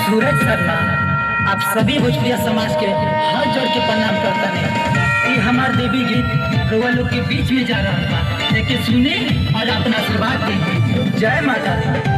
सूरज शर्मा आप सभी भोजपुरिया समाज के हाथ जोड़ के प्रणाम करता है। ये हमार देवी गीत रउआ लोग के बीच में जा रहा था, लेकिन सुने और अपना आशीर्वाद दीजिए। जय माता दी।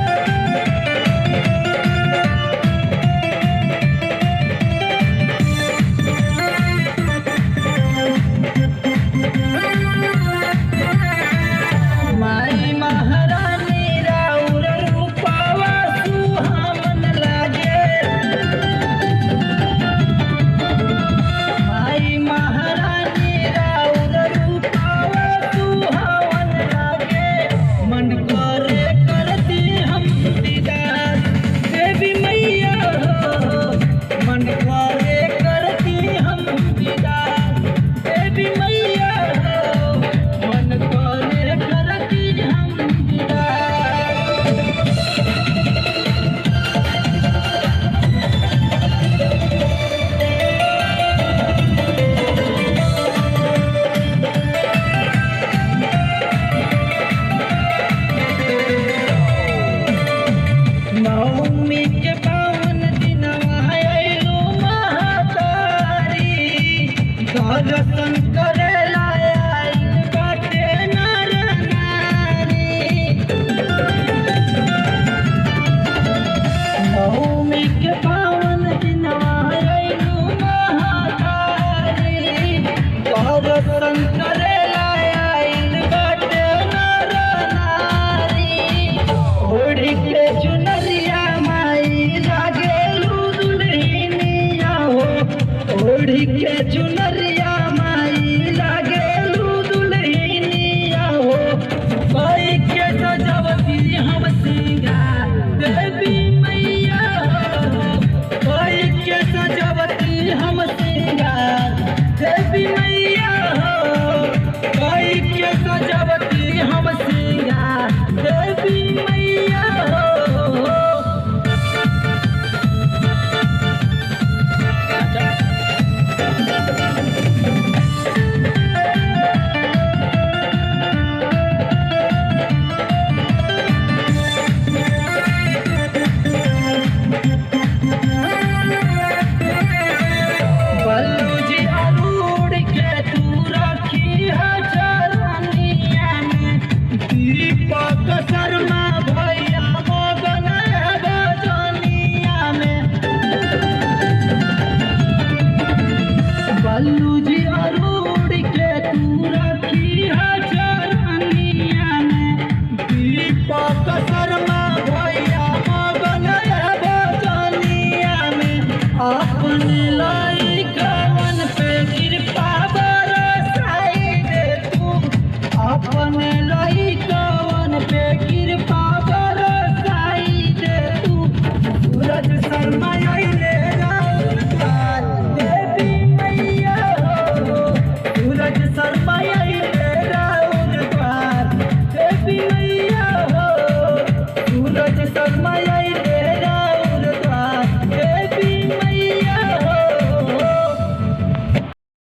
दर्शन करेला आइल बाटे नर नारी। नवमी के पावन दिनवा आइलू महातारी। दर्शन करेला आइल बाटे नर नारी। ओढ़ी के चुनरिया माई लागेलू दुल्हनिया हो। ओढ़ी के